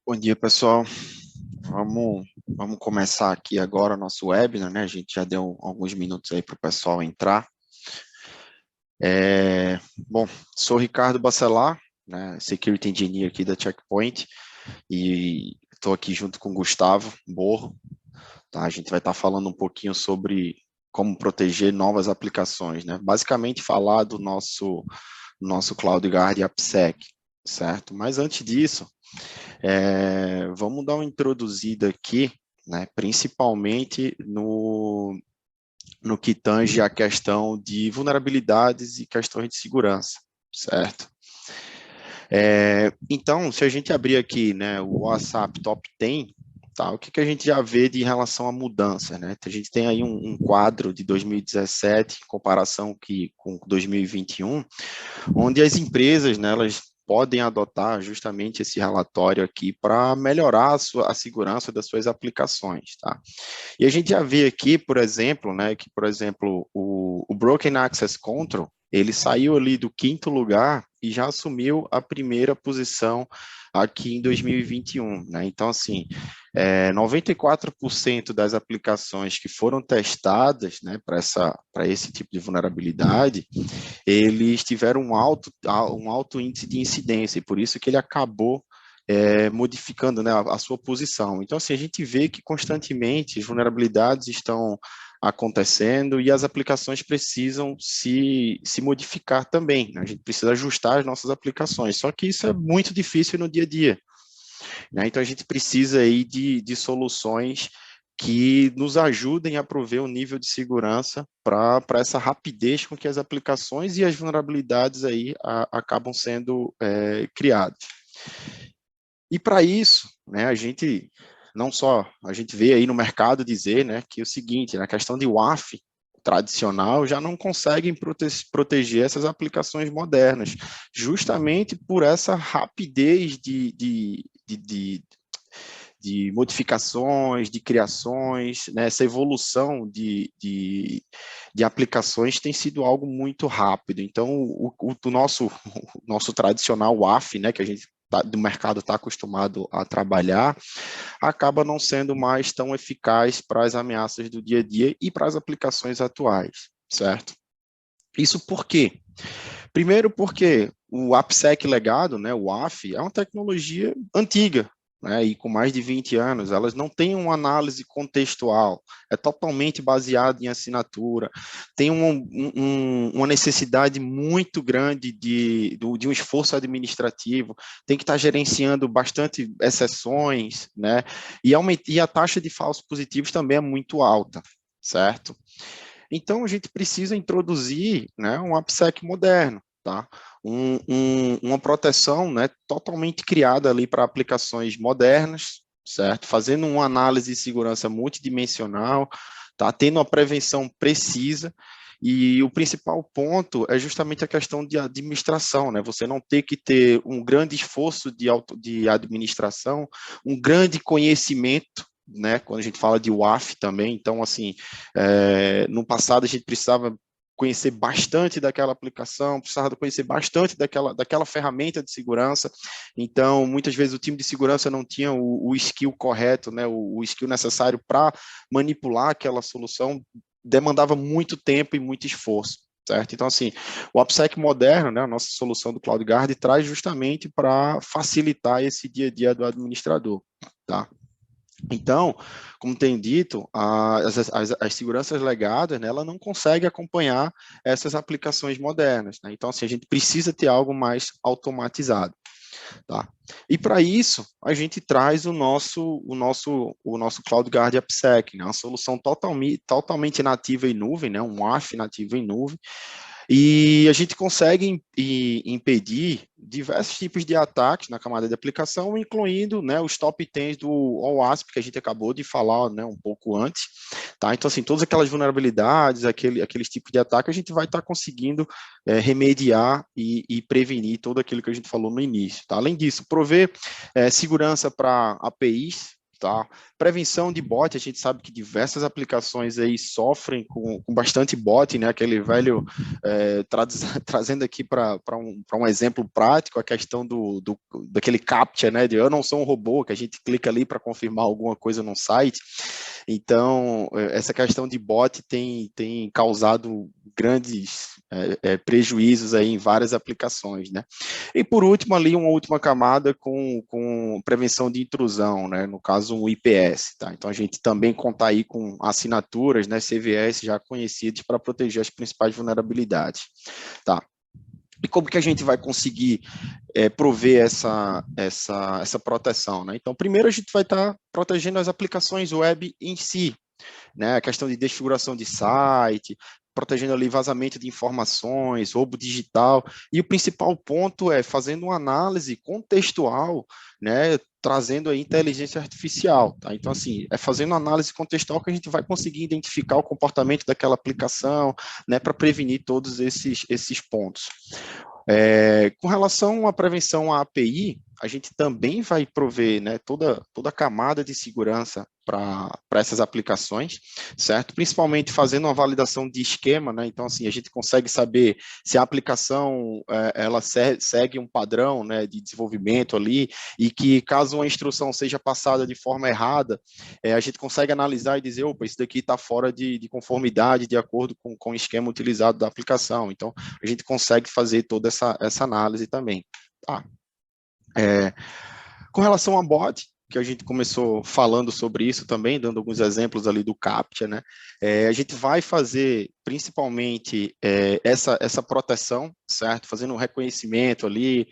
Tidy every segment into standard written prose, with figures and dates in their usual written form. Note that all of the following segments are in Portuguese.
Bom dia, pessoal. Vamos começar aqui agora o nosso webinar, né? A gente já deu alguns minutos aí para o pessoal entrar. Bom, sou Ricardo Bacelar, né? Security Engineer aqui da Checkpoint, e estou aqui junto com o Gustavo Borro, tá? A gente vai estar falando um pouquinho sobre como proteger novas aplicações, né? Basicamente falar do nosso CloudGuard AppSec, certo? Mas antes disso, vamos dar uma introduzida aqui, né, principalmente no que tange a questão de vulnerabilidades e questões de segurança, certo? Então, se a gente abrir aqui, né, o WhatsApp Top 10, tá, o que a gente já vê de relação à mudança, né? A gente tem aí um quadro de 2017 em comparação com 2021, onde as empresas, né, elas podem adotar justamente esse relatório aqui para melhorar a segurança das suas aplicações, tá? E a gente já vê aqui, por exemplo, né, que, por exemplo, o Broken Access Control, ele saiu ali do 5º lugar e já assumiu a primeira posição aqui em 2021, né? Então, assim, 94% das aplicações que foram testadas, né, para esse tipo de vulnerabilidade, eles tiveram um alto índice de incidência, e por isso que ele acabou modificando, né, a sua posição. Então, assim, a gente vê que constantemente as vulnerabilidades estão acontecendo e as aplicações precisam se modificar também, né? A gente precisa ajustar as nossas aplicações, só que isso é muito difícil no dia a dia, né? Então, a gente precisa aí de soluções que nos ajudem a prover um nível de segurança para essa rapidez com que as aplicações e as vulnerabilidades aí acabam sendo criadas. E para isso, né, a gente não só, a gente vê aí no mercado dizer, né, que é o seguinte, na questão de WAF tradicional já não conseguem proteger essas aplicações modernas, justamente por essa rapidez de modificações, de criações, né, essa evolução de aplicações tem sido algo muito rápido. Então, o nosso tradicional WAF, né, que a gente do mercado está acostumado a trabalhar, acaba não sendo mais tão eficaz para as ameaças do dia a dia e para as aplicações atuais, certo? Isso por quê? Primeiro porque o AppSec legado, né, o AF, é uma tecnologia antiga, né, e com mais de 20 anos, elas não têm uma análise contextual, é totalmente baseado em assinatura, tem uma necessidade muito grande de um esforço administrativo, tem que estar gerenciando bastante exceções, né, e a taxa de falsos positivos também é muito alta, certo? Então, a gente precisa introduzir, né, um AppSec moderno, tá? Uma proteção, né, totalmente criada ali para aplicações modernas, certo? Fazendo uma análise de segurança multidimensional, tá? Tendo uma prevenção precisa, e o principal ponto é justamente a questão de administração, né? Você não ter que ter um grande esforço de administração, um grande conhecimento, né? Quando a gente fala de WAF também, então, assim, no passado a gente precisava conhecer bastante daquela aplicação, precisava conhecer bastante daquela ferramenta de segurança, então muitas vezes o time de segurança não tinha o skill correto, né, o skill necessário para manipular aquela solução, demandava muito tempo e muito esforço, certo? Então, assim, o AppSec moderno, né, a nossa solução do CloudGuard, traz justamente para facilitar esse dia a dia do administrador, tá? Então, como tem dito, as seguranças legadas, né, ela não consegue acompanhar essas aplicações modernas, né? Então, assim, a gente precisa ter algo mais automatizado, tá? E para isso, a gente traz o nosso CloudGuard AppSec, né? Uma solução totalmente nativa em nuvem, né? Um WAF nativo em nuvem, e a gente consegue impedir diversos tipos de ataques na camada de aplicação, incluindo, né, os top 10 do OWASP, que a gente acabou de falar, né, um pouco antes. Tá? Então, assim, todas aquelas vulnerabilidades, aqueles tipos de ataque, a gente vai estar conseguindo remediar e prevenir tudo aquilo que a gente falou no início. Tá? Além disso, prover segurança para APIs, Tá? Prevenção de bot, a gente sabe que diversas aplicações aí sofrem com bastante bot, né? Aquele velho, trazendo aqui para um exemplo prático, a questão daquele CAPTCHA, né? De eu não sou um robô, que a gente clica ali para confirmar alguma coisa no site. Então, essa questão de bot tem causado grandes prejuízos aí em várias aplicações, né? E por último, ali uma última camada com prevenção de intrusão, né? No caso, um IPS, tá? Então a gente também conta aí com assinaturas, né? CVS já conhecidas para proteger as principais vulnerabilidades, tá? E como que a gente vai conseguir prover essa proteção, né? Então, primeiro a gente vai estar protegendo as aplicações web em si, né? A questão de desfiguração de site, protegendo ali vazamento de informações, roubo digital, e o principal ponto é fazendo uma análise contextual, né, trazendo aí inteligência artificial, tá? Então, assim, é fazendo uma análise contextual que a gente vai conseguir identificar o comportamento daquela aplicação, né, para prevenir todos esses pontos. Com relação à prevenção à API, a gente também vai prover, né, toda a camada de segurança para essas aplicações, certo? Principalmente fazendo uma validação de esquema, né? Então, assim, a gente consegue saber se a aplicação ela segue um padrão, né, de desenvolvimento ali, e que caso uma instrução seja passada de forma errada, a gente consegue analisar e dizer, opa, isso daqui está fora de conformidade, de acordo com o esquema utilizado da aplicação. Então, a gente consegue fazer toda essa análise também. Tá? Com relação a bot, que a gente começou falando sobre isso também, dando alguns exemplos ali do CAPTCHA, né? A gente vai fazer principalmente essa proteção, certo? Fazendo um reconhecimento ali,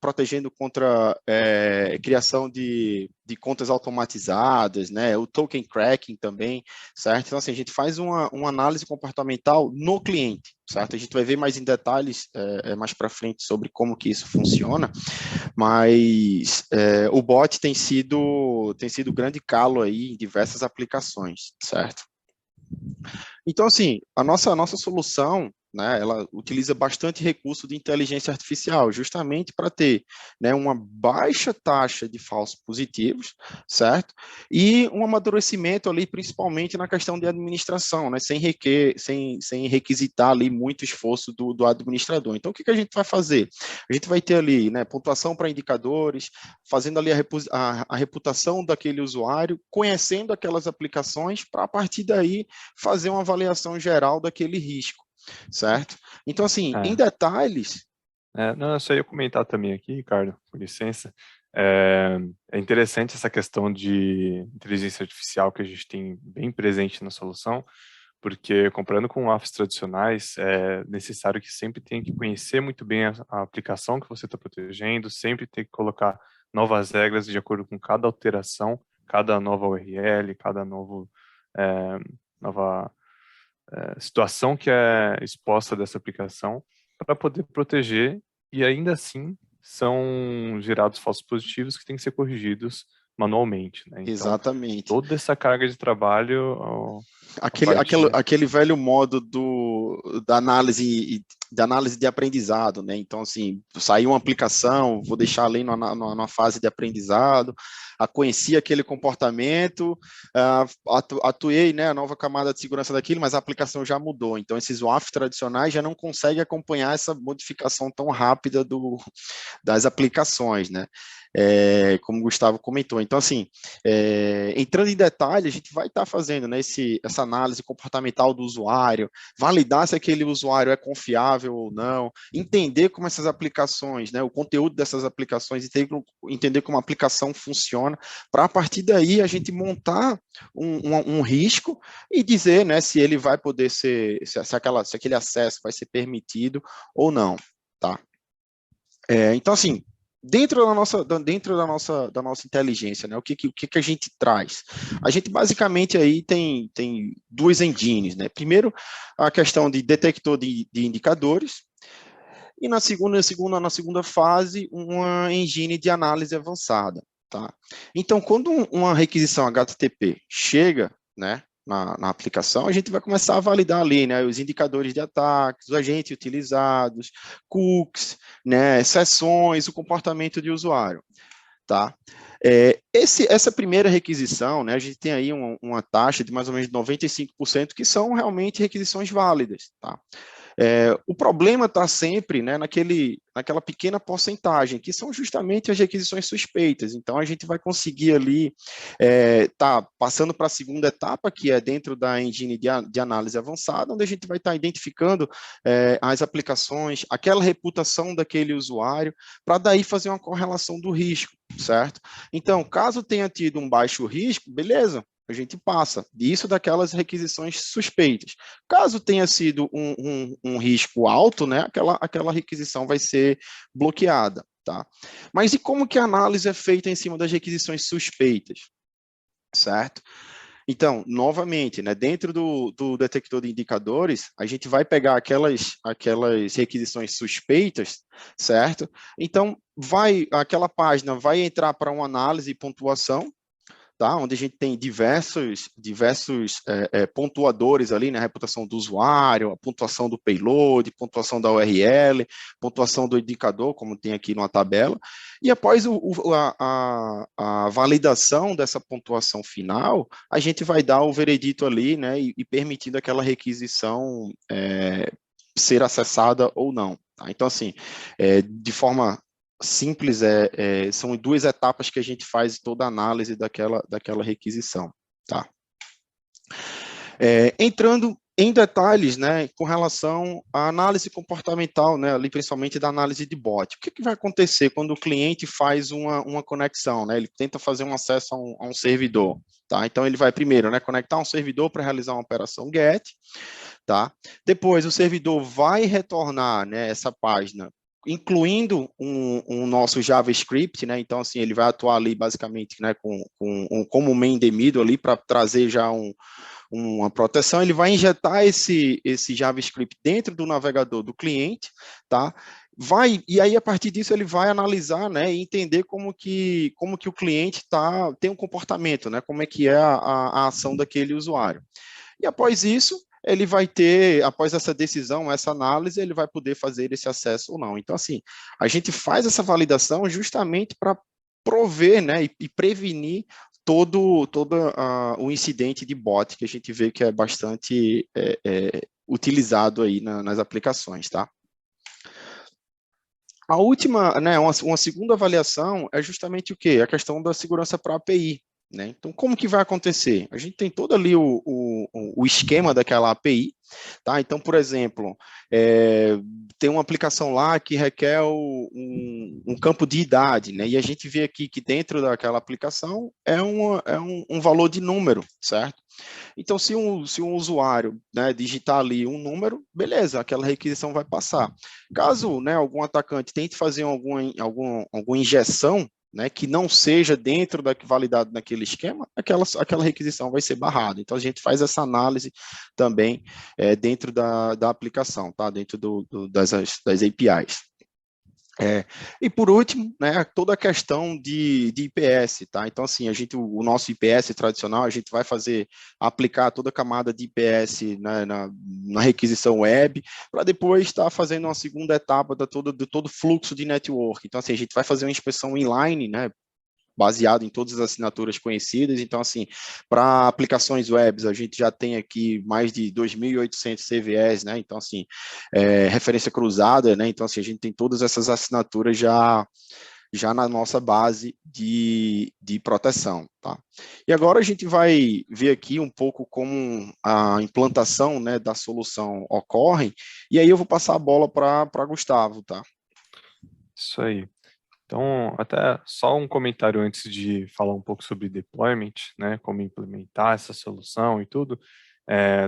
protegendo contra criação de contas automatizadas, né? O token cracking também, certo? Então, assim, a gente faz uma análise comportamental no cliente, certo? A gente vai ver mais em detalhes mais para frente sobre como que isso funciona, mas o bot tem sido grande calo aí em diversas aplicações, certo? Então, assim, a nossa solução, né, ela utiliza bastante recurso de inteligência artificial, justamente para ter, né, uma baixa taxa de falsos positivos, certo? E um amadurecimento ali, principalmente na questão de administração, né, sem requisitar ali muito esforço do administrador. Então, o que a gente vai fazer? A gente vai ter ali, né, pontuação para indicadores, fazendo ali a reputação daquele usuário, conhecendo aquelas aplicações, para a partir daí fazer uma avaliação geral daquele risco, certo? Então, assim, em detalhes... Não, eu só ia comentar também aqui, Ricardo, com licença. É interessante essa questão de inteligência artificial que a gente tem bem presente na solução, porque comparando com apps tradicionais, é necessário que sempre tenha que conhecer muito bem a aplicação que você está protegendo, sempre ter que colocar novas regras de acordo com cada alteração, cada nova URL, cada nova situação que é exposta dessa aplicação, para poder proteger, e ainda assim são gerados falsos positivos que têm que ser corrigidos manualmente, né? Então, exatamente. Toda essa carga de trabalho... Aquele velho modo da análise de aprendizado, né? Então, assim, saiu uma aplicação, vou deixar ali numa fase de aprendizado, conheci aquele comportamento, atuei, né, a nova camada de segurança daquilo, mas a aplicação já mudou. Então, esses WAF tradicionais já não conseguem acompanhar essa modificação tão rápida das aplicações, né? Como o Gustavo comentou. Então, assim, entrando em detalhe, a gente vai estar fazendo, né, essa análise comportamental do usuário, validar se aquele usuário é confiável ou não, entender como essas aplicações, né, o conteúdo dessas aplicações, entender como a aplicação funciona, para a partir daí a gente montar um risco e dizer, né, se ele vai poder ser, se aquele acesso vai ser permitido ou não, tá? Então, assim, dentro da nossa inteligência, né? O que a gente traz? A gente basicamente aí tem duas engines, né? Primeiro, a questão de detector de indicadores, e na segunda fase, uma engine de análise avançada, tá? Então, quando uma requisição HTTP chega, né, na aplicação, a gente vai começar a validar ali, né, os indicadores de ataques, os agentes utilizados, cookies, né, sessões, o comportamento de usuário. tá? Essa primeira requisição, né, a gente tem aí uma taxa de mais ou menos 95% que são realmente requisições válidas, tá? O problema está sempre, né, naquela pequena porcentagem, que são justamente as requisições suspeitas. Então, a gente vai conseguir ali tá passando para a segunda etapa, que é dentro da engine de análise avançada, onde a gente vai estar identificando as aplicações, aquela reputação daquele usuário, para daí fazer uma correlação do risco, certo? Então, caso tenha tido um baixo risco, beleza, a gente passa disso daquelas requisições suspeitas. Caso tenha sido um risco alto, né, aquela requisição vai ser bloqueada. Tá? Mas e como que a análise é feita em cima das requisições suspeitas? Certo? Então, novamente, né, dentro do detector de indicadores, a gente vai pegar aquelas requisições suspeitas, certo? Então, aquela página vai entrar para uma análise e pontuação, tá? Onde a gente tem diversos pontuadores ali, né? A reputação do usuário, a pontuação do payload, pontuação da URL, pontuação do indicador, como tem aqui numa tabela, e após a validação dessa pontuação final, a gente vai dar o veredito ali, né? E permitindo aquela requisição ser acessada ou não. Tá? Então, assim, de forma simples, são duas etapas que a gente faz toda a análise daquela requisição. Tá? Entrando em detalhes, né, com relação à análise comportamental, né, ali principalmente da análise de bot. O que vai acontecer quando o cliente faz uma conexão, né, ele tenta fazer um acesso a um servidor, tá? Então ele vai primeiro, né, conectar um servidor para realizar uma operação GET, tá? Depois o servidor vai retornar, né, essa página incluindo um nosso JavaScript, né? Então, assim, ele vai atuar ali basicamente, né, como um main demido ali para trazer já uma proteção. Ele vai injetar esse JavaScript dentro do navegador do cliente, tá? E aí, a partir disso, ele vai analisar, né, e entender como que o cliente tem um comportamento, né? Como é que é a ação daquele usuário. E após isso, ele vai ter, após essa decisão, essa análise, ele vai poder fazer esse acesso ou não. Então, assim, a gente faz essa validação justamente para prover, né, e prevenir todo o incidente de bot que a gente vê que é bastante utilizado aí nas aplicações, tá? A última, né, uma segunda avaliação é justamente o quê? A questão da segurança para a API. Né? Então, como que vai acontecer? A gente tem todo ali o esquema daquela API, tá? Então, por exemplo, tem uma aplicação lá que requer um campo de idade, né? E a gente vê aqui que dentro daquela aplicação é um valor de número, certo? Então, se um usuário, né, digitar ali um número, beleza, aquela requisição vai passar. Caso, né, algum atacante tente fazer alguma injeção, né, que não seja dentro da validado naquele esquema, aquela requisição vai ser barrada. Então, a gente faz essa análise também dentro da aplicação, tá? Dentro das APIs. E por último, né, toda a questão de IPS, tá? Então, assim, o nosso IPS tradicional, a gente vai aplicar toda a camada de IPS, né, na requisição web, para depois estar fazendo uma segunda etapa de todo o fluxo de network. Então, assim, a gente vai fazer uma inspeção inline, né, baseado em todas as assinaturas conhecidas. Então, assim, para aplicações webs, a gente já tem aqui mais de 2.800 CVEs, né? Então, assim, referência cruzada, né? Então, assim, a gente tem todas essas assinaturas já na nossa base de proteção, tá? E agora a gente vai ver aqui um pouco como a implantação, né, da solução ocorre, e aí eu vou passar a bola para Gustavo, tá? Isso aí. Então, até só um comentário antes de falar um pouco sobre deployment, né, como implementar essa solução e tudo.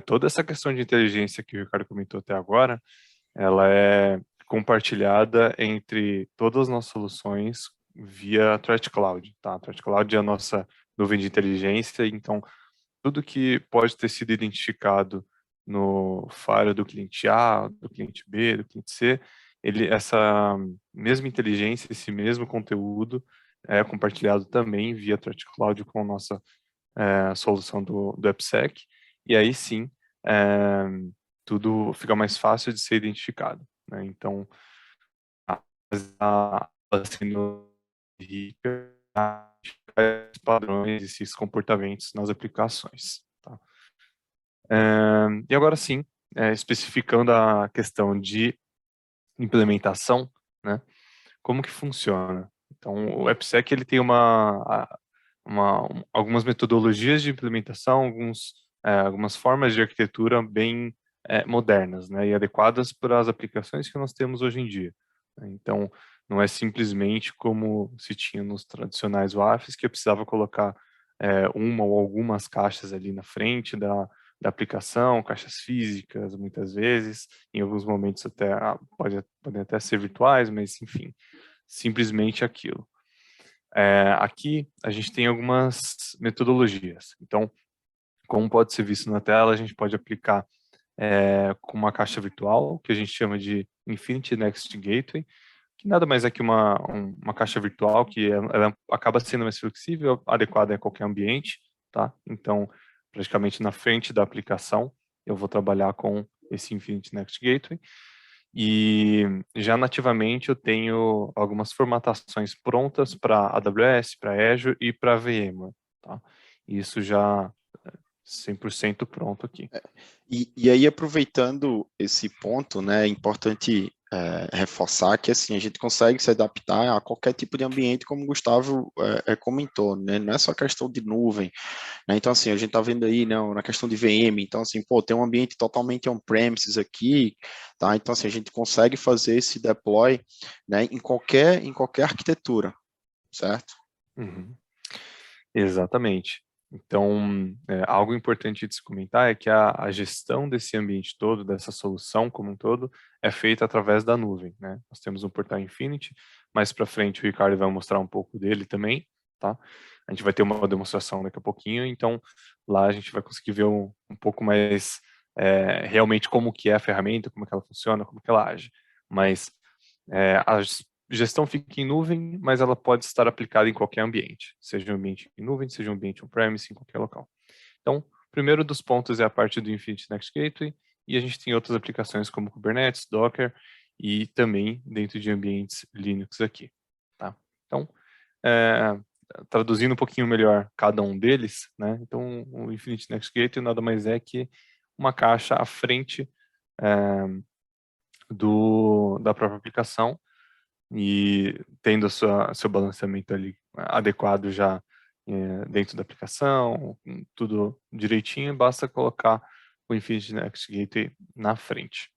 Toda essa questão de inteligência que o Ricardo comentou até agora, ela é compartilhada entre todas as nossas soluções via Threat Cloud, tá? A Threat Cloud é a nossa nuvem de inteligência, então tudo que pode ter sido identificado no firewall do cliente A, do cliente B, do cliente C, essa mesma inteligência, esse mesmo conteúdo é compartilhado também via Threat Cloud com a nossa solução do AppSec, e aí sim tudo fica mais fácil de ser identificado, né? Então, a sendo rica, padrões, esses comportamentos nas aplicações. Tá? E agora sim, especificando a questão de implementação, né? Como que funciona? Então, o AppSec ele tem algumas metodologias de implementação, algumas formas de arquitetura bem modernas, né, e adequadas para as aplicações que nós temos hoje em dia. Então, não é simplesmente como se tinha nos tradicionais WAFs, que eu precisava colocar uma ou algumas caixas ali na frente da aplicação, caixas físicas, muitas vezes, em alguns momentos até podem até ser virtuais, mas enfim, simplesmente aquilo. Aqui a gente tem algumas metodologias. Então, como pode ser visto na tela, a gente pode aplicar com uma caixa virtual, que a gente chama de Infinity Next Gateway, que nada mais é que uma caixa virtual que ela acaba sendo mais flexível, adequada a qualquer ambiente, tá? Então, praticamente na frente da aplicação, eu vou trabalhar com esse Infinity Next Gateway. E já nativamente eu tenho algumas formatações prontas para AWS, para Azure e para VMware, tá? Isso já 100% pronto aqui. E aí, aproveitando esse ponto, né, é importante reforçar que assim, a gente consegue se adaptar a qualquer tipo de ambiente, como o Gustavo comentou, né, não é só questão de nuvem, né, então assim, a gente está vendo aí, né, na questão de VM, então assim, pô, tem um ambiente totalmente on-premises aqui, tá, então assim, a gente consegue fazer esse deploy, né, em qualquer arquitetura, certo? Uhum. Exatamente. Então, algo importante de se comentar é que a gestão desse ambiente todo, dessa solução como um todo, é feita através da nuvem, né? Nós temos um portal Infinity, mais para frente o Ricardo vai mostrar um pouco dele também, tá? A gente vai ter uma demonstração daqui a pouquinho, então lá a gente vai conseguir ver um pouco mais realmente como que é a ferramenta, como que ela funciona, como que ela age. Mas a gestão fica em nuvem, mas ela pode estar aplicada em qualquer ambiente, seja um ambiente em nuvem, seja um ambiente on-premise, em qualquer local. Então, o primeiro dos pontos é a parte do Infinity Next Gateway, e a gente tem outras aplicações como Kubernetes, Docker, e também dentro de ambientes Linux aqui. Tá? Então, traduzindo um pouquinho melhor cada um deles, né? Então, o Infinity Next Gateway nada mais é que uma caixa à frente da própria aplicação, e tendo seu balanceamento ali adequado já dentro da aplicação, tudo direitinho, basta colocar o Infinity Next Gateway na frente.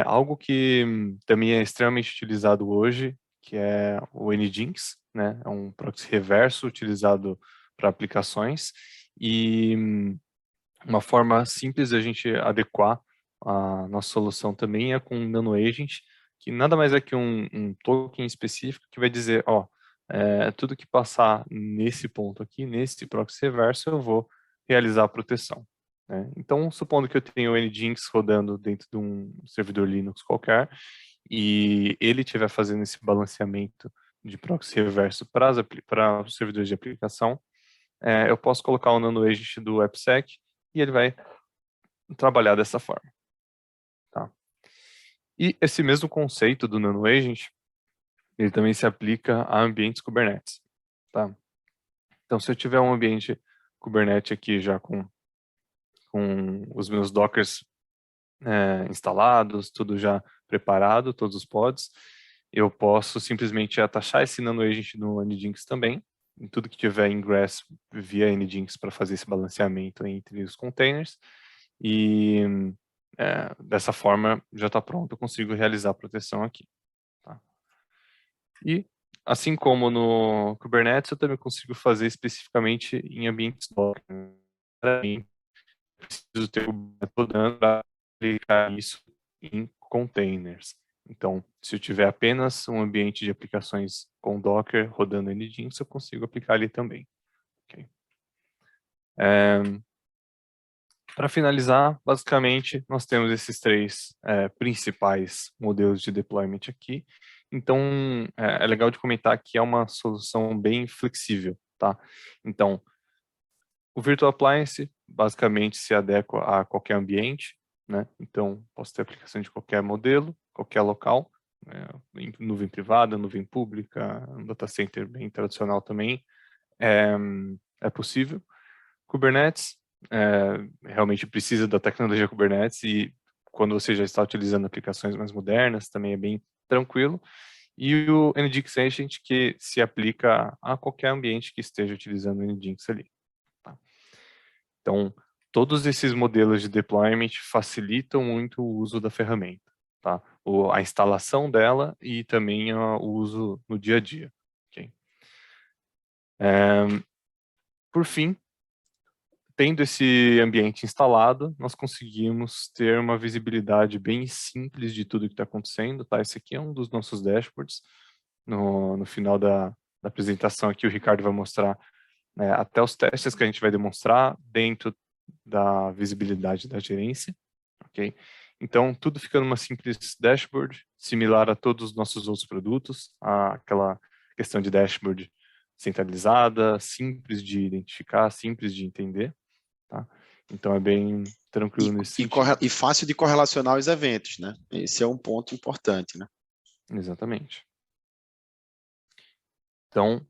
Algo que também é extremamente utilizado hoje, que é o Nginx, né? É um proxy reverso utilizado para aplicações, e uma forma simples de a gente adequar a nossa solução também é com o Nano Agent, que nada mais é que um token específico que vai dizer, ó, tudo que passar nesse ponto aqui, nesse proxy reverso, eu vou realizar a proteção. Né? Então, supondo que eu tenho o Nginx rodando dentro de um servidor Linux qualquer, e ele estiver fazendo esse balanceamento de proxy reverso para os servidores de aplicação, eu posso colocar o Nano Agent do AppSec e ele vai trabalhar dessa forma. Tá? E esse mesmo conceito do Nano Agent, ele também se aplica a ambientes Kubernetes. Tá? Então, se eu tiver um ambiente Kubernetes aqui já com os meus Dockers instalados, tudo já preparado, todos os pods, eu posso simplesmente atachar esse Nano Agent no Nginx também, em tudo que tiver ingress via Nginx para fazer esse balanceamento entre os containers, e dessa forma já está pronto, eu consigo realizar a proteção aqui. Tá? E assim como no Kubernetes, eu também consigo fazer especificamente em ambientes Docker. Eu preciso ter o Kubernetes rodando para aplicar isso em containers. Então, se eu tiver apenas um ambiente de aplicações com Docker rodando Nginx, eu consigo aplicar ali também. Okay? Para finalizar, basicamente, nós temos esses três principais modelos de deployment aqui. Então, é legal de comentar que é uma solução bem flexível, tá? Então, o Virtual Appliance basicamente se adequa a qualquer ambiente, né? Então, posso ter aplicação de qualquer modelo, qualquer local, em nuvem privada, nuvem pública, um data center bem tradicional também, é possível. Kubernetes, realmente precisa da tecnologia Kubernetes e quando você já está utilizando aplicações mais modernas, também é bem tranquilo. E o Nginx Agent, que se aplica a qualquer ambiente que esteja utilizando o Nginx ali. Tá? Então, todos esses modelos de deployment facilitam muito o uso da ferramenta, tá? A instalação dela e também o uso no dia a dia. Okay? Por fim, tendo esse ambiente instalado, nós conseguimos ter uma visibilidade bem simples de tudo que está acontecendo. Tá? Esse aqui é um dos nossos dashboards. No final da apresentação aqui, o Ricardo vai mostrar até os testes que a gente vai demonstrar dentro da visibilidade da gerência. Okay? Então, tudo fica numa simples dashboard, similar a todos os nossos outros produtos, aquela questão de dashboard centralizada, simples de identificar, simples de entender. Tá? Então, é bem tranquilo nesse sentido. E fácil de correlacionar os eventos, né? Esse é um ponto importante, né? Exatamente. Então,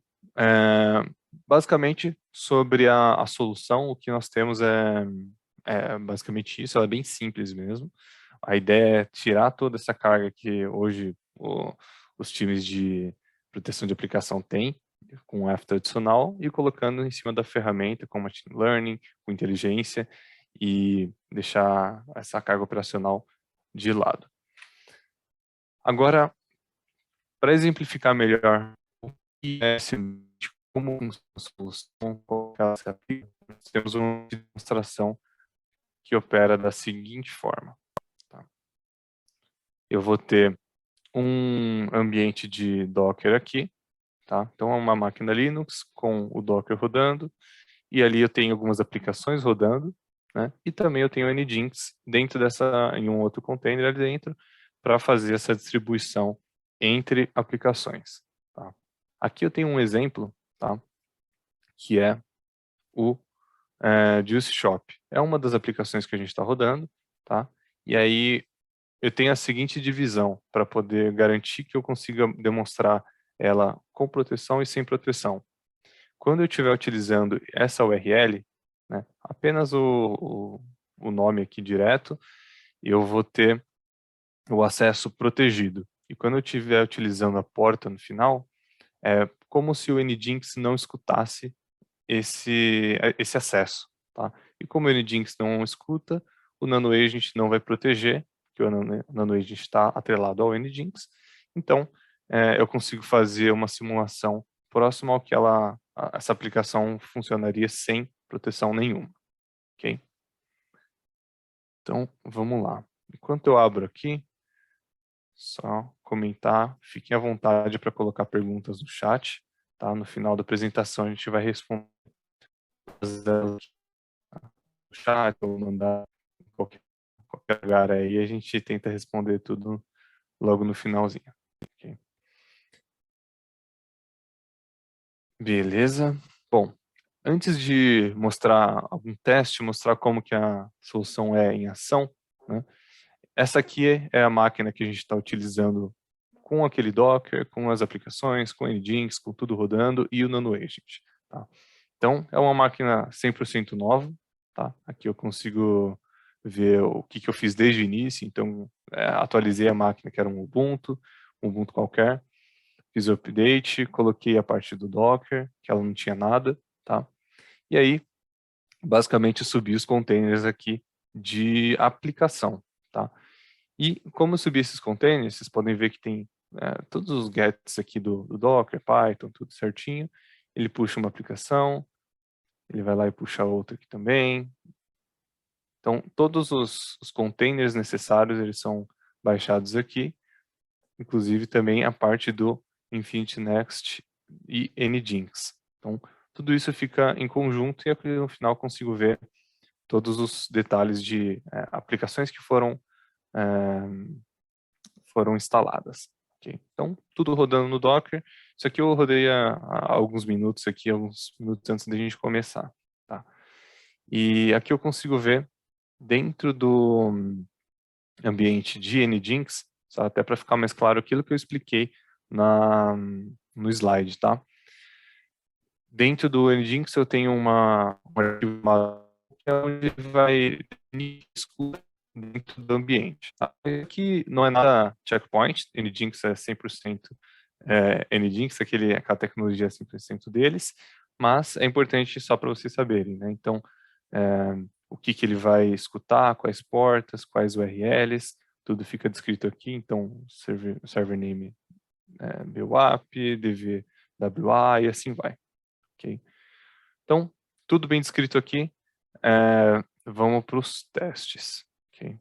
basicamente, sobre a solução, o que nós temos é basicamente isso, ela é bem simples mesmo. A ideia é tirar toda essa carga que hoje os times de proteção de aplicação têm, com o F tradicional, e colocando em cima da ferramenta com machine learning, com inteligência, e deixar essa carga operacional de lado. Agora, para exemplificar melhor o que é como funciona a solução, qual que ela se aplica, nós temos uma demonstração que opera da seguinte forma. Tá? Eu vou ter um ambiente de Docker aqui, tá? Então é uma máquina Linux com o Docker rodando, e ali eu tenho algumas aplicações rodando, né? E também eu tenho o Nginx dentro em um outro container ali dentro, para fazer essa distribuição entre aplicações. Tá? Aqui eu tenho um exemplo, tá? Que é o Juice Shop. É uma das aplicações que a gente está rodando, tá? E aí eu tenho a seguinte divisão para poder garantir que eu consiga demonstrar ela com proteção e sem proteção. Quando eu estiver utilizando essa URL, né, apenas o nome aqui direto, eu vou ter o acesso protegido. E quando eu estiver utilizando a porta no final, é como se o Nginx não escutasse esse acesso. Tá? E como o Nginx não escuta, o NanoAgent não vai proteger, porque o NanoAgent está atrelado ao Nginx. Então, eu consigo fazer uma simulação próxima ao que essa aplicação funcionaria sem proteção nenhuma. Okay? Então, vamos lá. Enquanto eu abro aqui, só comentar, fiquem à vontade para colocar perguntas no chat. Tá? No final da apresentação, a gente vai responder no chat ou mandar em qualquer lugar aí, a gente tenta responder tudo logo no finalzinho. Okay? Beleza. Bom, antes de mostrar algum teste, mostrar como que a solução é em ação, né? Essa aqui é a máquina que a gente está utilizando com aquele Docker, com as aplicações, com o Nginx, com tudo rodando e o NanoAgent. Tá? Então, é uma máquina 100% nova. Tá? Aqui eu consigo ver o que eu fiz desde o início. Então, atualizei a máquina que era um Ubuntu qualquer. Fiz o update, coloquei a parte do Docker, que ela não tinha nada. Tá? E aí, basicamente, eu subi os containers aqui de aplicação. Tá? E como eu subi esses containers, vocês podem ver que tem todos os gets aqui do Docker, Python, tudo certinho. Ele puxa uma aplicação, ele vai lá e puxa outra aqui também. Então, todos os containers necessários, eles são baixados aqui. Inclusive também a parte do Infinity Next e Nginx. Então, tudo isso fica em conjunto e aqui no final consigo ver todos os detalhes de aplicações que foram instaladas. Okay? Então, tudo rodando no Docker. Isso aqui eu rodei há alguns minutos aqui, alguns minutos antes da gente começar. Tá? E aqui eu consigo ver, dentro do ambiente de Nginx, Só até para ficar mais claro aquilo que eu expliquei no slide, tá? Dentro do Nginx eu tenho um arquivo que é onde vai definir escuta dentro do ambiente. Tá? Aqui não é nada checkpoint, Nginx é 100% Nginx, aquela tecnologia é 100% deles, mas é importante só para vocês saberem, né? Então, o que ele vai escutar, quais portas, quais URLs, tudo fica descrito aqui, então server name BWAP, DVWA e assim vai. Okay? Então, tudo bem descrito aqui. Vamos para os testes. Okay?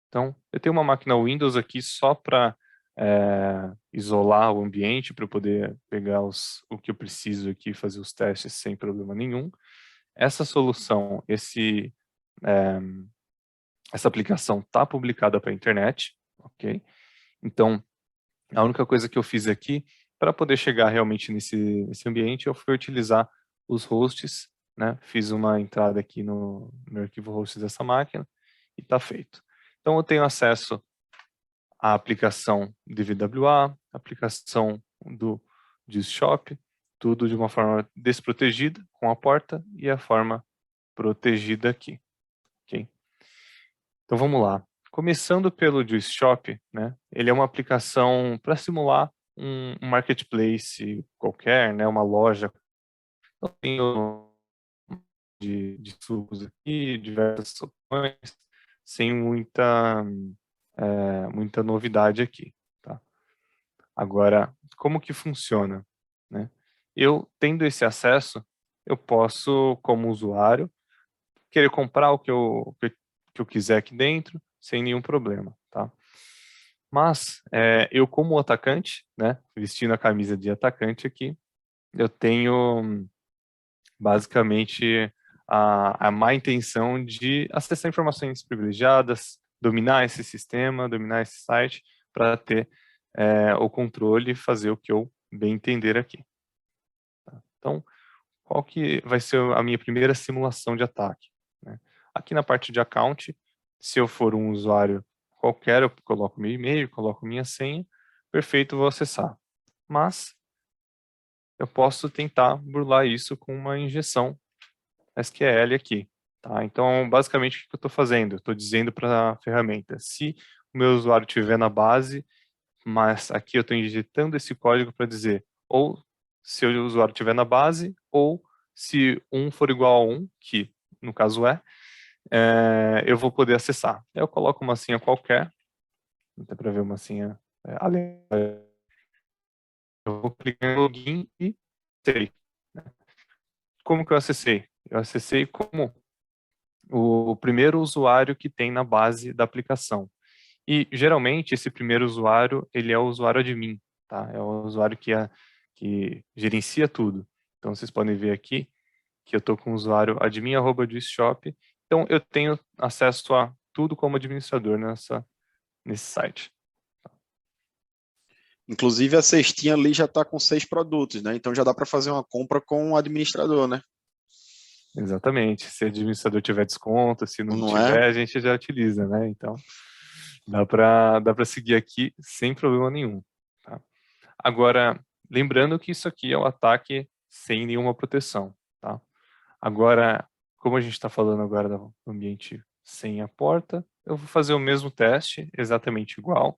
Então, eu tenho uma máquina Windows aqui só para isolar o ambiente, para eu poder pegar o que eu preciso aqui e fazer os testes sem problema nenhum. Essa solução, essa aplicação está publicada para a internet. Ok? Então, a única coisa que eu fiz aqui, para poder chegar realmente nesse ambiente, eu fui utilizar os hosts, né? Fiz uma entrada aqui no arquivo hosts dessa máquina e está feito. Então, eu tenho acesso à aplicação DVWA, aplicação do GShop, tudo de uma forma desprotegida, com a porta, e a forma protegida aqui. Okay? Então, vamos lá. Começando pelo GShop, né? Ele é uma aplicação para simular um marketplace qualquer, né? Uma loja. Eu tenho de sucos aqui, diversas opções, sem muita novidade aqui. Tá? Agora, como que funciona? Né? Eu, tendo esse acesso, eu posso, como usuário, querer comprar o que eu quiser aqui dentro, sem nenhum problema. Tá? Mas, eu como atacante, né, vestindo a camisa de atacante aqui, eu tenho basicamente a má intenção de acessar informações privilegiadas, dominar esse sistema, dominar esse site, para ter o controle e fazer o que eu bem entender aqui. Tá? Então, qual que vai ser a minha primeira simulação de ataque? Né? Aqui na parte de account, se eu for um usuário qualquer, eu coloco meu e-mail, coloco minha senha, perfeito, vou acessar. Mas eu posso tentar burlar isso com uma injeção SQL aqui. Tá? Então, basicamente, o que eu estou fazendo? Eu estou dizendo para a ferramenta, se o meu usuário estiver na base, mas aqui eu estou injetando esse código para dizer ou se o usuário estiver na base, ou se 1 for igual a 1, que no caso eu vou poder acessar. Eu coloco uma senha qualquer, dá para ver uma senha aleatória. Eu vou clicar em login e acessei. Como que eu acessei? Eu acessei como o primeiro usuário que tem na base da aplicação. E, geralmente, esse primeiro usuário, ele é o usuário admin, tá? É o usuário que gerencia tudo. Então, vocês podem ver aqui que eu estou com o usuário admin@juiceshop. Então, eu tenho acesso a tudo como administrador nesse site. Inclusive, a cestinha ali já está com 6 produtos, né? Então, já dá para fazer uma compra com o administrador, né? Exatamente. Se o administrador tiver desconto, se não Não é? tiver, a gente já utiliza, né? Então, dá para seguir aqui sem problema nenhum. Tá? Agora, lembrando que isso aqui é um ataque sem nenhuma proteção. Tá? Agora, como a gente está falando agora do ambiente sem a porta, eu vou fazer o mesmo teste, exatamente igual,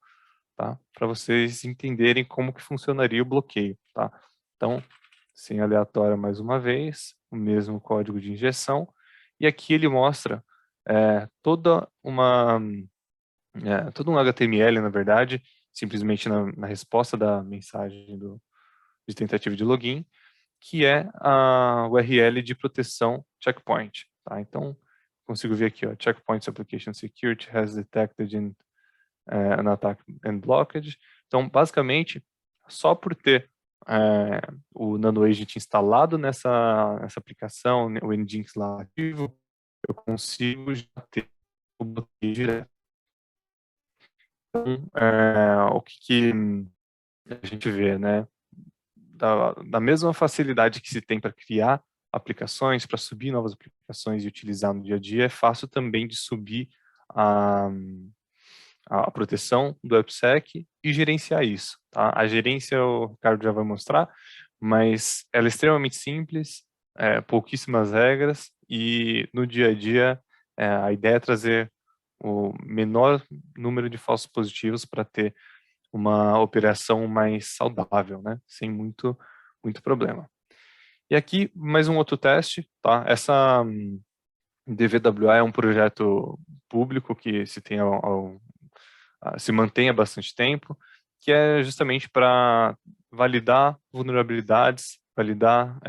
tá? Para vocês entenderem como que funcionaria o bloqueio. Tá? Então, sem aleatório mais uma vez, o mesmo código de injeção, e aqui ele mostra todo um HTML, na verdade, simplesmente na resposta da mensagem de tentativa de login, que é a URL de proteção checkpoint. Tá? Então, consigo ver aqui, ó, checkpoints application security has detected an attack and blockage. Então, basicamente, só por ter o NanoAgent instalado nessa aplicação, o Nginx lá ativo, eu consigo já ter o bloqueio direto. Então, o que a gente vê, né? Da mesma facilidade que se tem para criar aplicações, para subir novas aplicações e utilizar no dia a dia, é fácil também de subir a proteção do AppSec e gerenciar isso. Tá? A gerência o Ricardo já vai mostrar, mas ela é extremamente simples, pouquíssimas regras, e no dia a dia a ideia é trazer o menor número de falsos positivos para ter uma operação mais saudável, né? Sem muito problema. E aqui, mais um outro teste, tá? Essa DVWA é um projeto público que se mantém há bastante tempo, que é justamente para validar vulnerabilidades, validar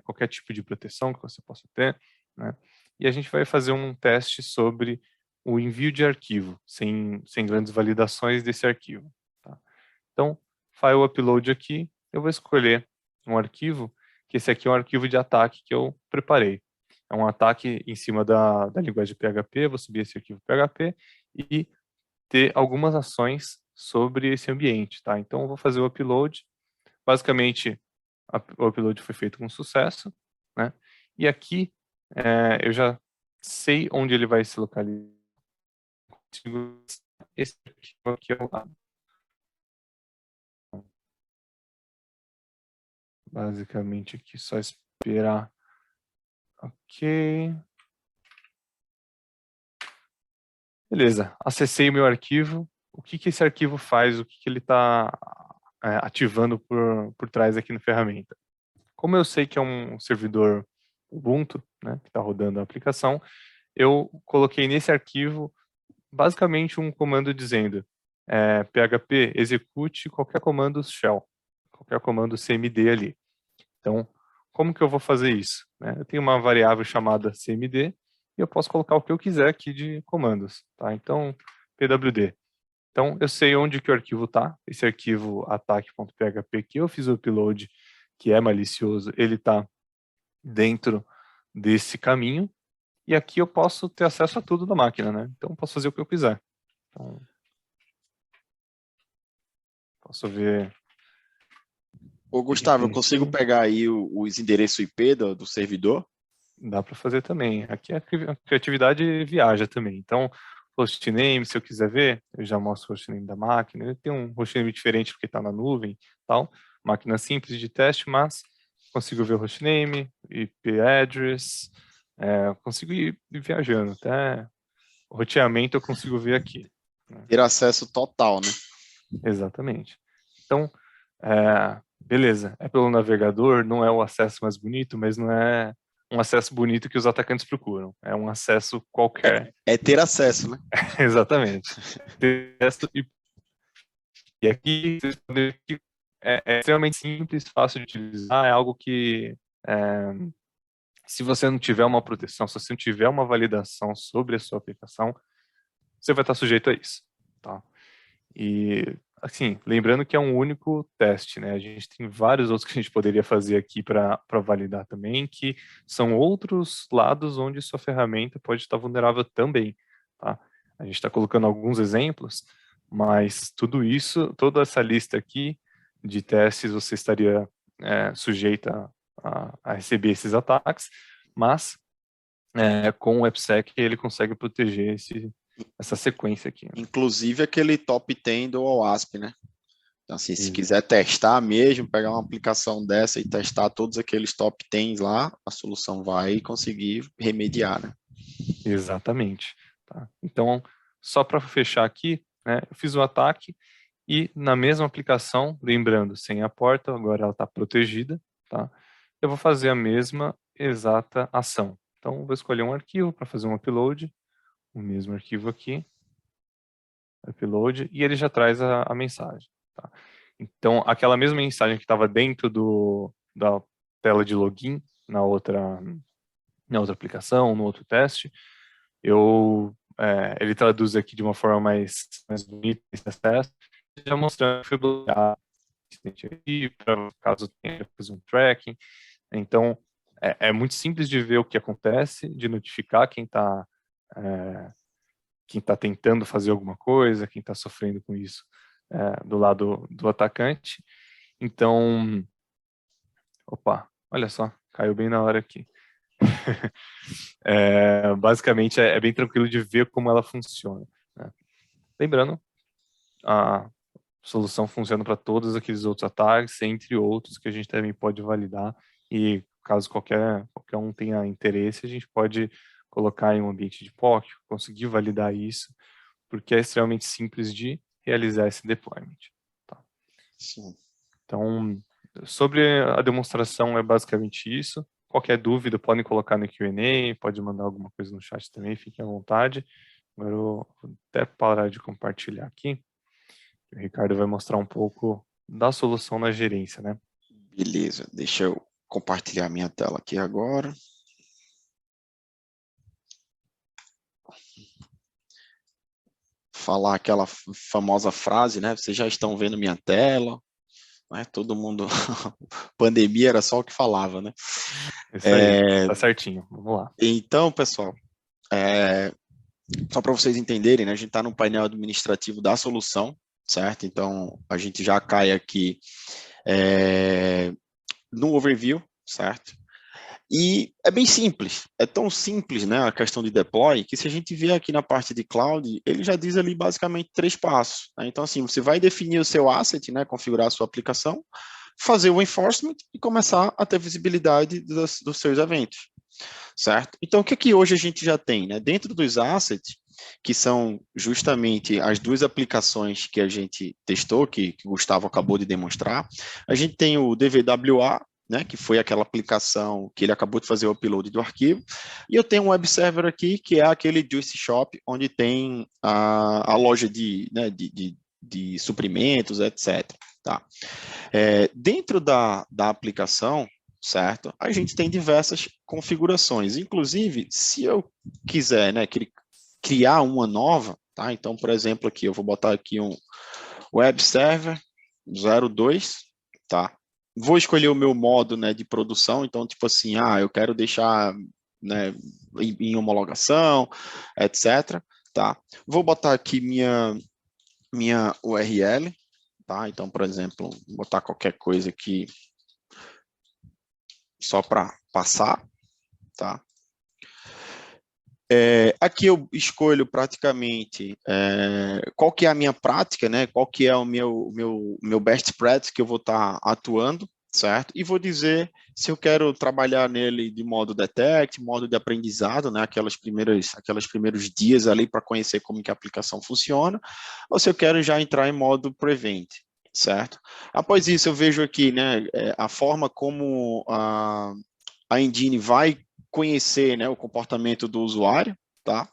qualquer tipo de proteção que você possa ter, né? E a gente vai fazer um teste sobre o envio de arquivo, sem grandes validações desse arquivo. Tá? Então, file upload aqui, eu vou escolher um arquivo, que esse aqui é um arquivo de ataque que eu preparei. É um ataque em cima da linguagem PHP, vou subir esse arquivo PHP e ter algumas ações sobre esse ambiente, tá? Então, eu vou fazer o upload. Basicamente, o upload foi feito com sucesso, né? E aqui, eu já sei onde ele vai se localizar. Esse arquivo aqui ao lado. Basicamente, aqui, só esperar. Ok. Beleza, acessei o meu arquivo. O que esse arquivo faz? O que ele está ativando por trás aqui na ferramenta? Como eu sei que é um servidor Ubuntu, né, que está rodando a aplicação, eu coloquei nesse arquivo basicamente um comando dizendo PHP execute qualquer comando shell, qualquer comando cmd ali. Então, como que eu vou fazer isso? Né? Eu tenho uma variável chamada cmd e eu posso colocar o que eu quiser aqui de comandos. Tá? Então, pwd. Então, eu sei onde que o arquivo está. Esse arquivo ataque.php que eu fiz o upload, que é malicioso, ele está dentro desse caminho. E aqui eu posso ter acesso a tudo da máquina, né? Então, eu posso fazer o que eu quiser. Então, posso ver... Ô, Gustavo, eu consigo pegar aí os endereços IP do servidor? Dá para fazer também. Aqui a criatividade viaja também. Então, hostname, se eu quiser ver, eu já mostro o hostname da máquina. Ele tem um hostname diferente porque está na nuvem, tal. Máquina simples de teste, mas consigo ver o hostname, IP address, consigo ir viajando. Até o roteamento eu consigo ver aqui. Né? Ter acesso total, né? Exatamente. Então, beleza, é pelo navegador, não é o acesso mais bonito, mas não é um acesso bonito que os atacantes procuram. É um acesso qualquer. É ter acesso, né? Exatamente. Ter acesso e aqui vocês podem ver que é extremamente simples, fácil de utilizar, é algo que se você não tiver uma proteção, se você não tiver uma validação sobre a sua aplicação, você vai estar sujeito a isso. Tá? E, assim, lembrando que é um único teste, né? A gente tem vários outros que a gente poderia fazer aqui para validar também, que são outros lados onde sua ferramenta pode estar vulnerável também, tá? A gente está colocando alguns exemplos, mas tudo isso, toda essa lista aqui de testes, você estaria sujeita a receber esses ataques, mas com o AppSec ele consegue proteger essa sequência aqui. Né? Inclusive aquele top 10 do OWASP, né? Então, assim, se quiser testar mesmo, pegar uma aplicação dessa e testar todos aqueles top 10 lá, a solução vai conseguir remediar, né? Exatamente. Tá? Então, só para fechar aqui, né, eu fiz o ataque e na mesma aplicação, lembrando, sem a porta, agora ela está protegida, tá? Eu vou fazer a mesma exata ação. Então, eu vou escolher um arquivo para fazer um upload, o mesmo arquivo aqui, upload, e ele já traz a mensagem. Tá? Então, aquela mesma mensagem que estava dentro da tela de login na outra aplicação, no outro teste, ele traduz aqui de uma forma mais bonita esse acesso, já mostrando que foi bloqueado para caso tenha que fazer um tracking. Então, é muito simples de ver o que acontece, de notificar quem tá tentando fazer alguma coisa, quem está sofrendo com isso do lado do atacante. Então, opa, olha só, caiu bem na hora aqui. Basicamente, é bem tranquilo de ver como ela funciona. Né? Lembrando, a solução funciona para todos aqueles outros ataques, entre outros, que a gente também pode validar, e caso qualquer um tenha interesse, a gente pode colocar em um ambiente de POC, conseguir validar isso, porque é extremamente simples de realizar esse deployment. Tá? Sim. Então, sobre a demonstração é basicamente isso. Qualquer dúvida podem colocar no Q&A, pode mandar alguma coisa no chat também, fiquem à vontade. Agora eu vou até parar de compartilhar aqui. O Ricardo vai mostrar um pouco da solução na gerência, né? Beleza, deixa eu compartilhar minha tela aqui agora. Falar aquela famosa frase, né? Vocês já estão vendo minha tela, né? Todo mundo, pandemia era só o que falava, né? Isso aí, tá certinho, vamos lá. Então, pessoal, só para vocês entenderem, né? A gente está no painel administrativo da solução, certo? Então, a gente já cai aqui no overview, certo? E é bem simples, é tão simples, né, a questão de deploy, que se a gente vier aqui na parte de cloud, ele já diz ali basicamente 3 passos. Né? Então, assim, você vai definir o seu asset, né, configurar a sua aplicação, fazer o enforcement e começar a ter visibilidade dos seus eventos, certo? Então, o que que hoje a gente já tem, né? Dentro dos assets, que são justamente as duas aplicações que a gente testou, que o Gustavo acabou de demonstrar, a gente tem o DVWA, né, que foi aquela aplicação que ele acabou de fazer o upload do arquivo, e eu tenho um web server aqui, que é aquele Juice Shop, onde tem a loja né, de suprimentos, etc. Tá? Dentro da aplicação, certo, a gente tem diversas configurações, inclusive, se eu quiser, né, criar uma nova, tá? Então, por exemplo, aqui eu vou botar aqui um web server 02, tá? Vou escolher o meu modo, né, de produção, então, tipo assim, eu quero deixar, né, em homologação, etc, tá? Vou botar aqui minha URL, tá? Então, por exemplo, vou botar qualquer coisa aqui só para passar, tá? Aqui eu escolho praticamente qual que é a minha prática, né? Qual que é o meu best practice que eu vou estar atuando, certo? E vou dizer se eu quero trabalhar nele de modo detect, modo de aprendizado, né? Aqueles primeiros dias ali para conhecer como que a aplicação funciona, ou se eu quero já entrar em modo prevent, certo? Após isso eu vejo aqui, né? A forma como a engine vai conhecer, né, o comportamento do usuário, tá?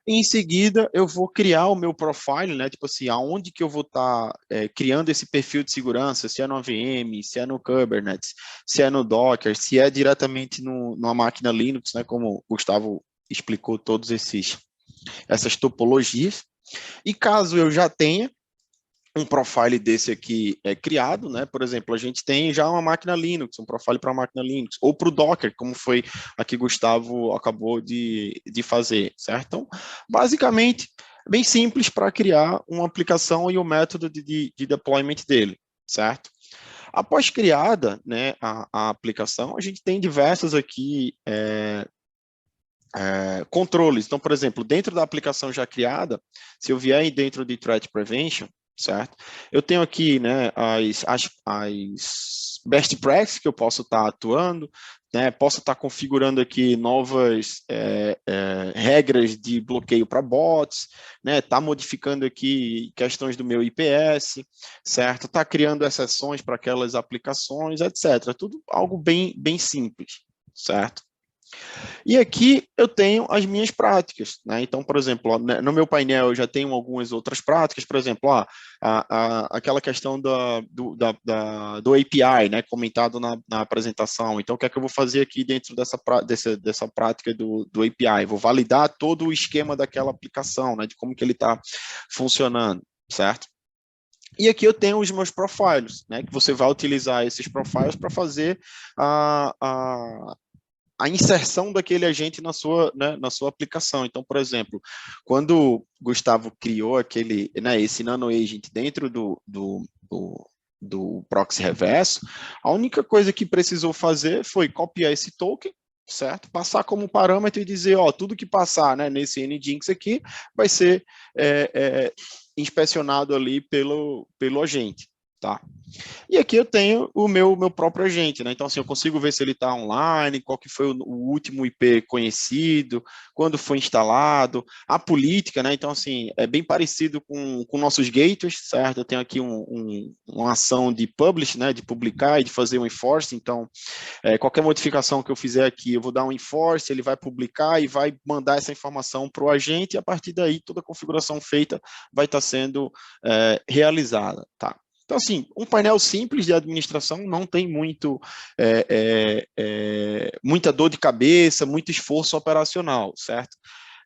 Em seguida, eu vou criar o meu profile, né? Tipo assim, aonde que eu vou estar criando esse perfil de segurança, se é no VM, se é no Kubernetes, se é no Docker, se é diretamente numa máquina Linux, né? Como o Gustavo explicou todos essas topologias. E caso eu já tenha um profile desse aqui criado, né? Por exemplo, a gente tem já uma máquina Linux, um profile para a máquina Linux, ou para o Docker, como foi a que Gustavo acabou de fazer, certo? Então, basicamente, bem simples para criar uma aplicação e o método de deployment dele, certo? Após criada, né, a aplicação, a gente tem diversas aqui controles. Então, por exemplo, dentro da aplicação já criada, se eu vier dentro de Threat Prevention, certo? Eu tenho aqui, né, as best practices que eu posso estar atuando, né, posso estar configurando aqui novas regras de bloqueio para bots, né, tá modificando aqui questões do meu IPS, certo? Tá criando exceções para aquelas aplicações, etc. Tudo algo bem simples, certo? E aqui eu tenho as minhas práticas, né? Então, por exemplo, ó, no meu painel eu já tenho algumas outras práticas, por exemplo, aquela questão do API, né? Comentado na apresentação. Então, o que é que eu vou fazer aqui dentro dessa prática do API? Vou validar todo o esquema daquela aplicação, né? De como que ele está funcionando, certo? E aqui eu tenho os meus profiles, né? Que você vai utilizar esses profiles para fazer a inserção daquele agente né, na sua aplicação. Então, por exemplo, quando o Gustavo criou esse nano agent dentro do proxy reverso, a única coisa que precisou fazer foi copiar esse token, certo? Passar como parâmetro e dizer, ó, tudo que passar, né, nesse NGINX aqui vai ser inspecionado ali pelo agente, tá? E aqui eu tenho o meu próprio agente, né? Então, assim, eu consigo ver se ele está online, qual que foi o último IP conhecido, quando foi instalado, a política, né? Então, assim, é bem parecido com nossos gateways, certo? Eu tenho aqui uma ação de publish, né? De publicar e de fazer um enforce. Então, qualquer modificação que eu fizer aqui, eu vou dar um enforce, ele vai publicar e vai mandar essa informação para o agente, e a partir daí toda a configuração feita vai estar sendo realizada, tá? Então, assim, um painel simples de administração não tem muita dor de cabeça, muito esforço operacional, certo?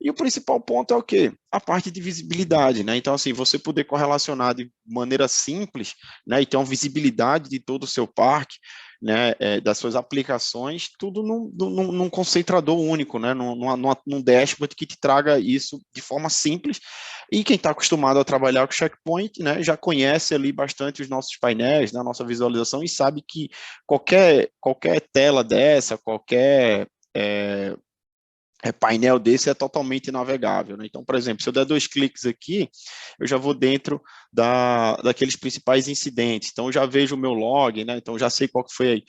E o principal ponto é o quê? A parte de visibilidade, né? Então, assim, você poder correlacionar de maneira simples, né, e ter uma visibilidade de todo o seu parque, né, das suas aplicações, tudo num concentrador único, né, num dashboard que te traga isso de forma simples. E quem está acostumado a trabalhar com Checkpoint, né, já conhece ali bastante os nossos painéis, né, a nossa visualização, e sabe que qualquer tela dessa, qualquer painel desse é totalmente navegável, né? Então, por exemplo, se eu der 2 cliques aqui, eu já vou dentro daqueles principais incidentes. Então, eu já vejo o meu log, né? Então, já sei qual que foi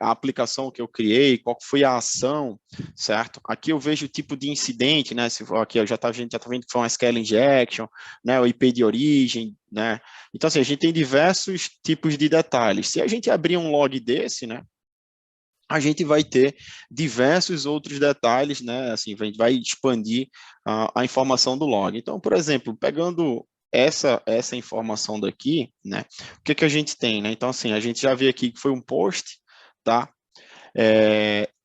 a aplicação que eu criei, qual que foi a ação, certo? Aqui eu vejo o tipo de incidente, né? Aqui a gente já está vendo que foi uma SQL injection, né? O IP de origem, né? Então, assim, a gente tem diversos tipos de detalhes. Se a gente abrir um log desse, né, a gente vai ter diversos outros detalhes, né? Assim, a gente vai expandir a informação do log. Então, por exemplo, pegando essa informação daqui, né? O que a gente tem, né? Então, assim, a gente já vê aqui que foi um post, tá?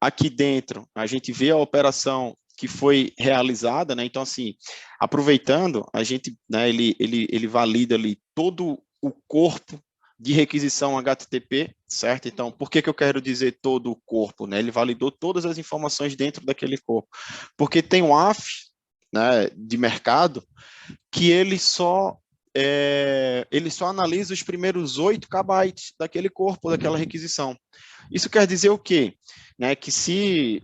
Aqui dentro, a gente vê a operação que foi realizada, né? Então, assim, aproveitando, a gente, né, ele valida ali todo o corpo de requisição HTTP, certo? Então, por que eu quero dizer todo o corpo, né? Ele validou todas as informações dentro daquele corpo. Porque tem um AF, né, de mercado, que ele só analisa os primeiros 8 KB daquele corpo, daquela requisição. Isso quer dizer o quê? Né, que se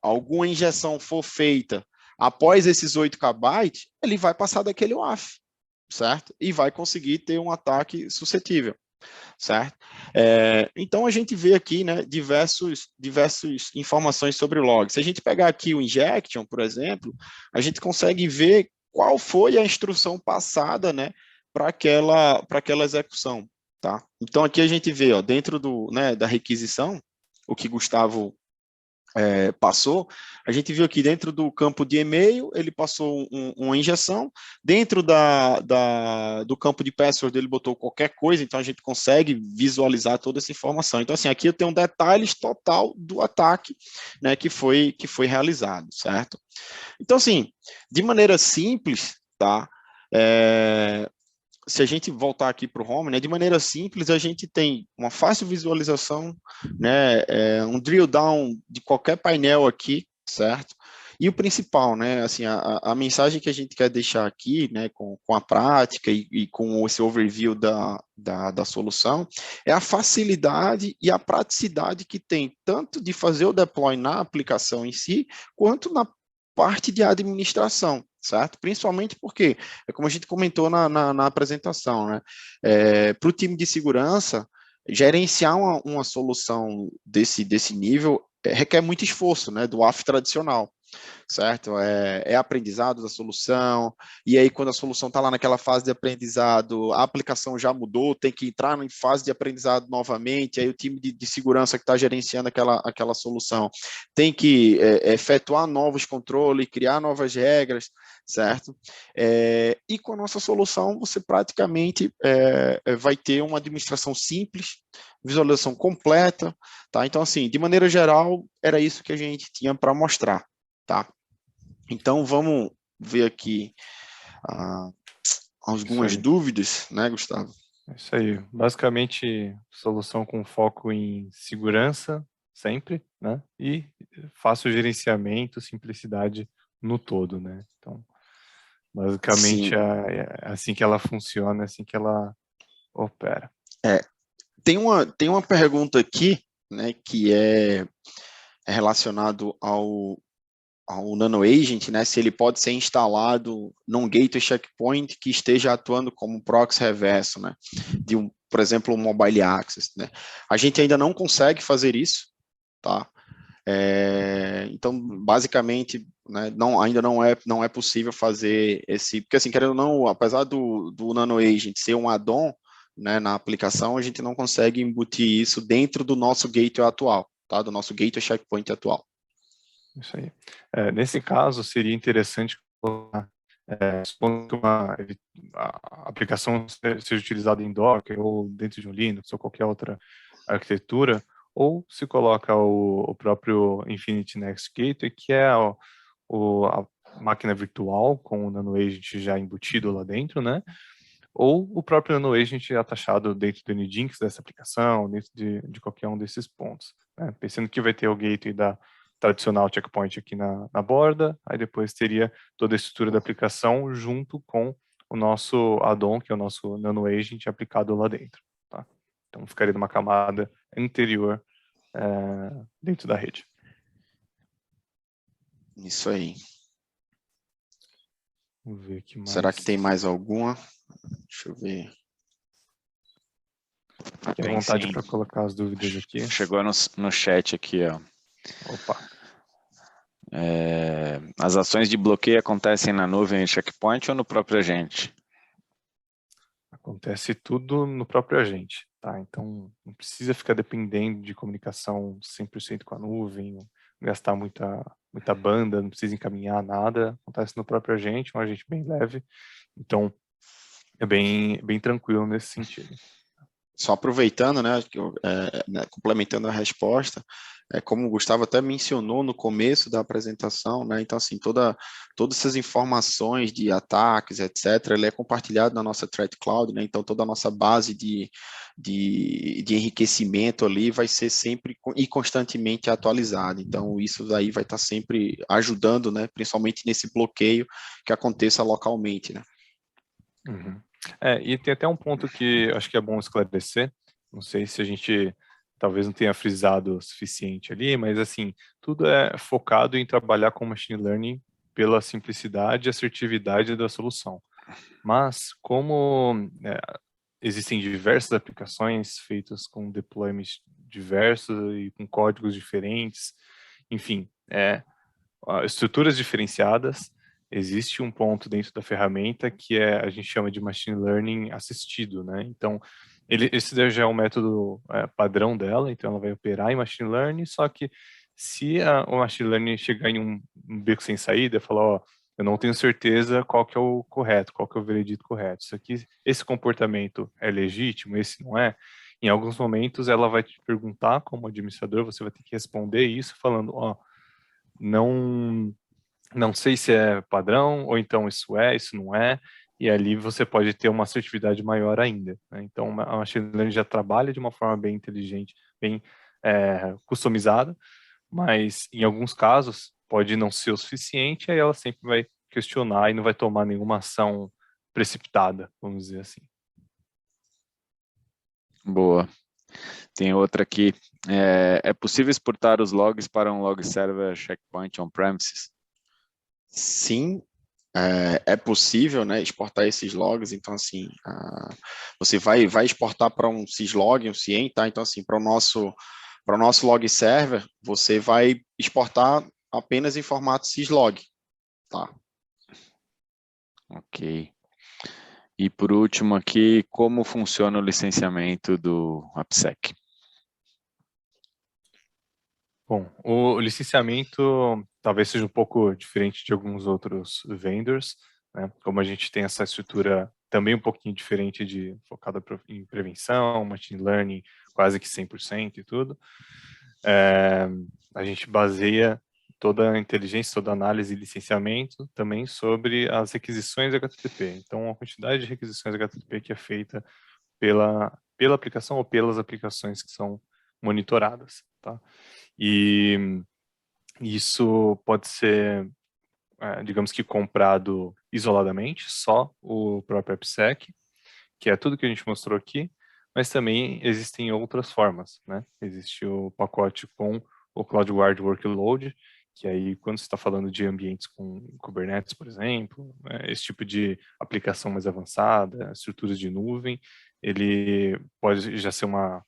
alguma injeção for feita após esses 8 KB, ele vai passar daquele WAF, certo? E vai conseguir ter um ataque suscetível, certo? Então, a gente vê aqui, né, diversas informações sobre o log. Se a gente pegar aqui o injection, por exemplo, a gente consegue ver qual foi a instrução passada, né, para aquela execução, tá? Então, aqui a gente vê, ó, dentro da requisição, o que Gustavo passou, a gente viu aqui dentro do campo de e-mail, ele passou uma injeção, dentro do campo de password ele botou qualquer coisa, então a gente consegue visualizar toda essa informação. Então, assim, aqui eu tenho detalhes total do ataque, né, que foi realizado, certo? Então, assim, de maneira simples, tá? Se a gente voltar aqui para o home, né, de maneira simples, a gente tem uma fácil visualização, né, um drill down de qualquer painel aqui, certo? E o principal, né, assim, a mensagem que a gente quer deixar aqui, né, com a prática e com esse overview da solução, é a facilidade e a praticidade que tem, tanto de fazer o deploy na aplicação em si, quanto na parte de administração, certo? Principalmente porque, como a gente comentou na apresentação, né? Para o time de segurança, gerenciar uma solução desse nível requer muito esforço, né? Do AF tradicional, certo? Aprendizado da solução, e aí quando a solução está lá naquela fase de aprendizado, a aplicação já mudou, tem que entrar em fase de aprendizado novamente, aí o time de segurança que está gerenciando aquela solução tem que efetuar novos controles, criar novas regras, certo? E com a nossa solução, você praticamente vai ter uma administração simples, visualização completa, tá? Então, assim, de maneira geral, era isso que a gente tinha para mostrar, tá? Então, vamos ver aqui algumas dúvidas, né, Gustavo? É isso aí. Basicamente, solução com foco em segurança, sempre, né? E fácil gerenciamento, simplicidade no todo, né? Então, basicamente, é assim que ela funciona, é assim que ela opera. Tem uma pergunta aqui, né, que relacionado ao Nano Agent, né, se ele pode ser instalado num gateway checkpoint que esteja atuando como proxy reverso, né, por exemplo, um mobile access, né. A gente ainda não consegue fazer isso, tá? Então, basicamente, né, ainda não é possível fazer porque assim, querendo ou não, apesar do Nano Agent ser um add-on, né, na aplicação, a gente não consegue embutir isso dentro do nosso gateway atual, tá? Do nosso gateway checkpoint atual. Isso aí. Nesse caso, seria interessante colocar, supondo que a aplicação seja utilizada em Docker ou dentro de um Linux ou qualquer outra arquitetura, ou se coloca o próprio Infinity Next Gateway, que é a máquina virtual com o Nano Agent já embutido lá dentro, né? Ou o próprio Nano Agent atachado dentro do Nginx dessa aplicação, dentro de qualquer um desses pontos, né? Pensando que vai ter o gateway da tradicional checkpoint aqui na borda, aí depois teria toda a estrutura da aplicação junto com o nosso add-on, que é o nosso Nano Agent aplicado lá dentro, tá? Então ficaria numa camada anterior dentro da rede. Isso aí. Vamos ver aqui mais. Será que tem mais alguma? Deixa eu ver. Fique à vontade para colocar as dúvidas aqui. Chegou no chat aqui, ó. Opa. As ações de bloqueio acontecem na nuvem checkpoint ou no próprio agente? Acontece tudo no próprio agente, tá? Então, não precisa ficar dependendo de comunicação 100% com a nuvem, gastar muita banda, não precisa encaminhar nada. Acontece no próprio agente, um agente bem leve. Então, é bem tranquilo nesse sentido. Só aproveitando, né, complementando a resposta, como o Gustavo até mencionou no começo da apresentação, né, então assim, todas essas informações de ataques, etc., ele é compartilhado na nossa Threat Cloud, né, então toda a nossa base de enriquecimento ali vai ser sempre e constantemente atualizada, então isso aí vai estar sempre ajudando, né, principalmente nesse bloqueio que aconteça localmente, né. Uhum. E tem até um ponto que acho que é bom esclarecer, não sei se a gente talvez não tenha frisado o suficiente ali, mas assim, tudo é focado em trabalhar com machine learning pela simplicidade e assertividade da solução. Mas como existem diversas aplicações feitas com deployments diversos e com códigos diferentes, enfim, estruturas diferenciadas, existe um ponto dentro da ferramenta que a gente chama de machine learning assistido, né? Então, esse já é um método padrão dela, então ela vai operar em machine learning, só que se o machine learning chegar em um beco sem saída, falar, ó, eu não tenho certeza qual que é o correto, qual que é o veredito correto. Esse comportamento é legítimo, esse não é. Em alguns momentos ela vai te perguntar, como administrador, você vai ter que responder isso falando, ó, não sei se é padrão, ou então isso não é, e ali você pode ter uma assertividade maior ainda, né? Então, a machine learning já trabalha de uma forma bem inteligente, bem customizada, mas em alguns casos pode não ser o suficiente, aí ela sempre vai questionar e não vai tomar nenhuma ação precipitada, vamos dizer assim. Boa. Tem outra aqui. É possível exportar os logs para um log server checkpoint on-premises? Sim, é possível, né, exportar esses logs. Então, assim, você vai exportar para um syslog, um CIEM, tá? Então, assim, para o nosso log server, você vai exportar apenas em formato syslog, tá? Ok. E por último aqui, como funciona o licenciamento do AppSec? Bom, o licenciamento talvez seja um pouco diferente de alguns outros vendors, né? Como a gente tem essa estrutura também um pouquinho diferente focada em prevenção, machine learning, quase que 100% e tudo, a gente baseia toda a inteligência, toda a análise e licenciamento também sobre as requisições HTTP. Então, a quantidade de requisições HTTP que é feita pela aplicação ou pelas aplicações que são monitoradas, tá? E isso pode ser, digamos que comprado isoladamente, só o próprio AppSec, que é tudo que a gente mostrou aqui, mas também existem outras formas, né? Existe o pacote com o CloudGuard Workload, que aí quando você está falando de ambientes com Kubernetes, por exemplo, esse tipo de aplicação mais avançada, estruturas de nuvem, ele pode já ser uma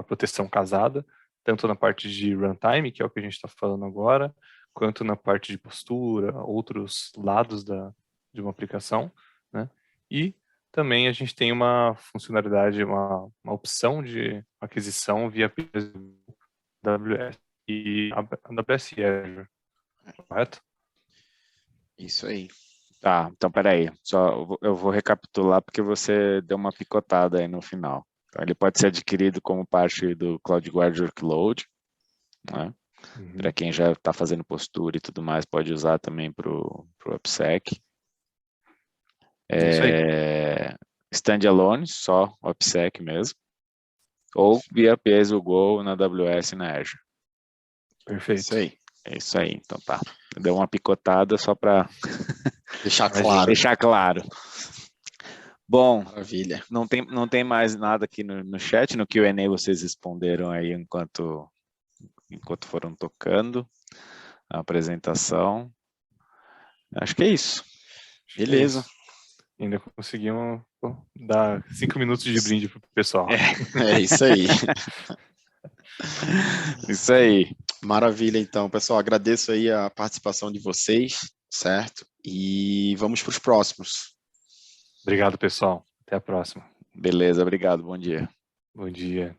proteção casada, tanto na parte de runtime, que é o que a gente está falando agora, quanto na parte de postura, outros lados de uma aplicação, né? E também a gente tem uma funcionalidade, uma opção de aquisição via AWS e AWS e Azure, correto? Isso aí. Tá, então peraí, eu vou recapitular porque você deu uma picotada aí no final. Então, ele pode ser adquirido como parte do CloudGuard Workload, né? Para quem já está fazendo postura e tudo mais, pode usar também para o OPSEC. Standalone, só OPSEC mesmo. Ou via PSUGO na AWS e na Azure. Perfeito. Isso aí. É isso aí, então tá. Deu uma picotada só para deixar claro. Deixar claro. Bom, maravilha. Não tem mais nada aqui no chat, no Q&A vocês responderam aí enquanto foram tocando a apresentação. Acho que é isso. Beleza. Ainda conseguimos dar 5 minutos de brinde pro pessoal. É isso aí. Isso aí. Maravilha, então, pessoal. Agradeço aí a participação de vocês, certo? E vamos para os próximos. Obrigado, pessoal. Até a próxima. Beleza, obrigado. Bom dia. Bom dia.